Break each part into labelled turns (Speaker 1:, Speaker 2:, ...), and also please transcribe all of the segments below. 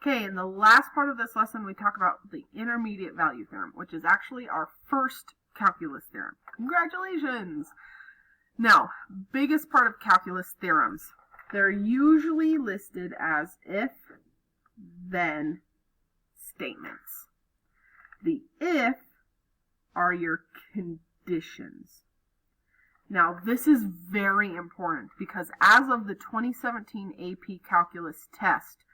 Speaker 1: Okay, in the last part of this lesson, we talk about the intermediate value theorem, which is actually our first calculus theorem. Congratulations! Now, biggest part of calculus theorems, they're usually listed as if-then statements. The if are your conditions. Now, this is very important because as of the 2017 AP Calculus test,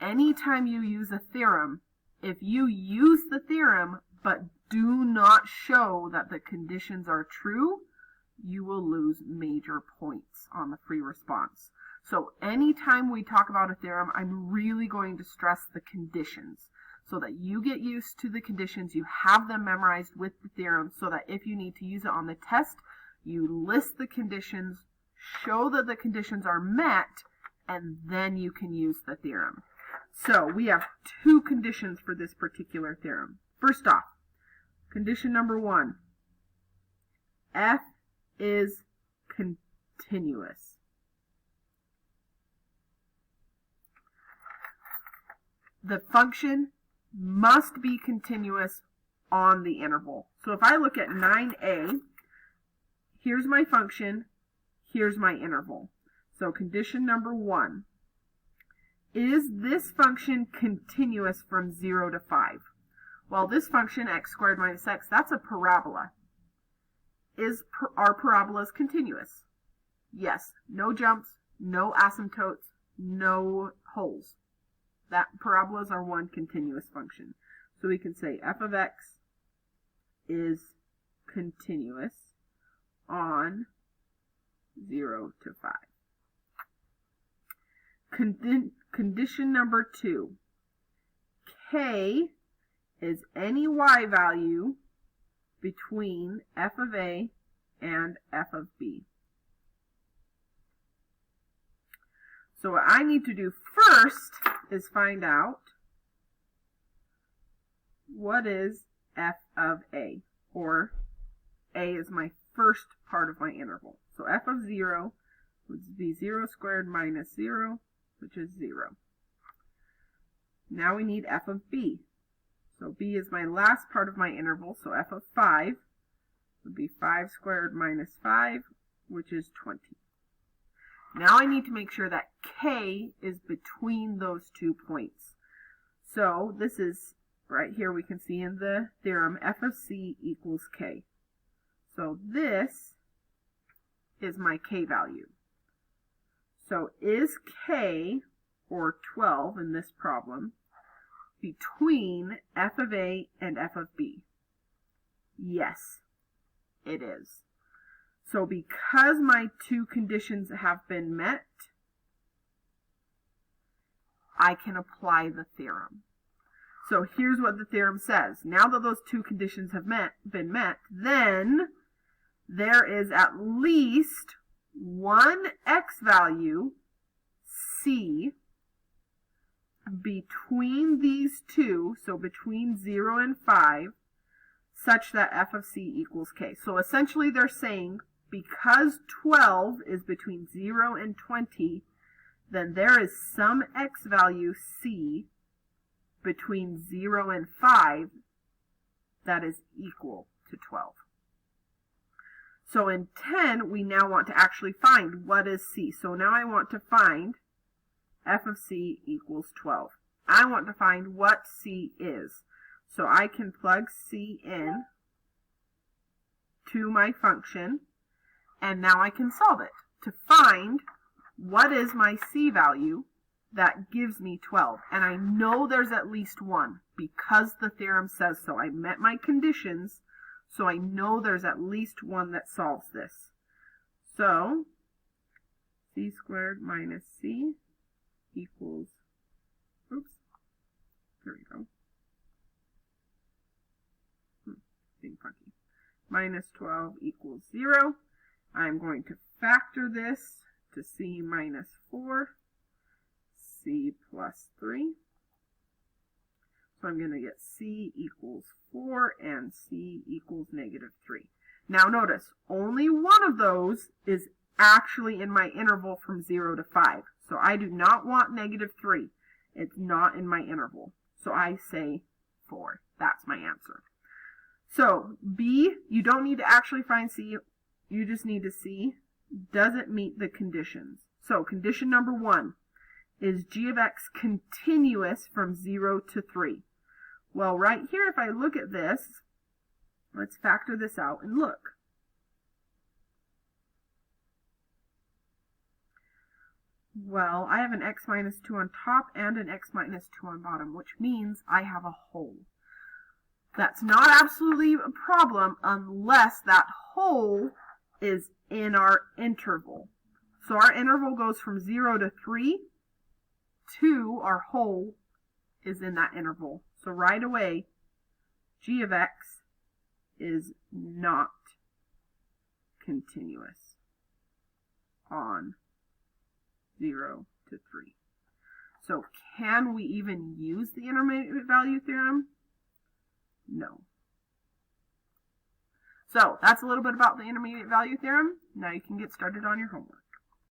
Speaker 1: anytime you use a theorem, if you use the theorem but do not show that the conditions are true, you will lose major points on the free response. So anytime we talk about a theorem, I'm really going to stress the conditions so that you get used to the conditions, you have them memorized with the theorem so that if you need to use it on the test, you list the conditions, show that the conditions are met, and then you can use the theorem. So we have two conditions for this particular theorem. First off, condition number 1, f is continuous. The function must be continuous on the interval. So if I look at 9a, here's my function, here's my interval. So condition number 1, is this function continuous from 0 to 5? Well, this function, x squared minus x, that's a parabola. Are parabolas continuous? Yes. No jumps, no asymptotes, no holes. Parabolas are one continuous function. So we can say f of x is continuous on 0 to 5. Condition number 2, k is any y value between f of a and f of b. So what I need to do first is find out what is f of a, or a is my first part of my interval. So f of 0 would be 0 squared minus 0, which is 0. Now we need f of b. So b is my last part of my interval, so f of 5 would be 5 squared minus 5, which is 20. Now I need to make sure that k is between those 2 points. So this is, right here we can see in the theorem, f of c equals k. So this is my k value. So is k, or 12 in this problem, between f of a and f of b? Yes, it is. So because my two conditions have been met, I can apply the theorem. So here's what the theorem says. Now that those two conditions have been met, then there is at least one x value, c, between these two, so between 0 and 5, such that f of c equals k. So essentially they're saying because 12 is between 0 and 20, then there is some x value c between 0 and 5 that is equal to 12. So in 10, we now want to actually find what is c. So now I want to find f of c equals 12. I want to find what c is. So I can plug c in to my function, and now I can solve it to find what is my c value that gives me 12. And I know there's at least one because the theorem says so. I met my conditions, so I know there's at least one that solves this. So c squared minus c equals, oops, there we go, being funky, minus 12 equals 0. I'm going to factor this to c minus 4, c plus 3. So I'm going to get c equals 4 and c equals negative 3. Now notice, only one of those is actually in my interval from 0 to 5. So I do not want negative 3. It's not in my interval. So I say 4. That's my answer. So B, you don't need to actually find C. You just need to see, does it meet the conditions? So condition number 1, is g of x continuous from 0 to 3? Well, right here, if I look at this, let's factor this out and look. Well, I have an x minus 2 on top and an x minus 2 on bottom, which means I have a hole. That's not absolutely a problem unless that hole is in our interval. So our interval goes from 0 to 3, 2, our hole is in that interval. So right away, g of x is not continuous on 0 to 3. So can we even use the intermediate value theorem? No. So that's a little bit about the intermediate value theorem. Now you can get started on your homework.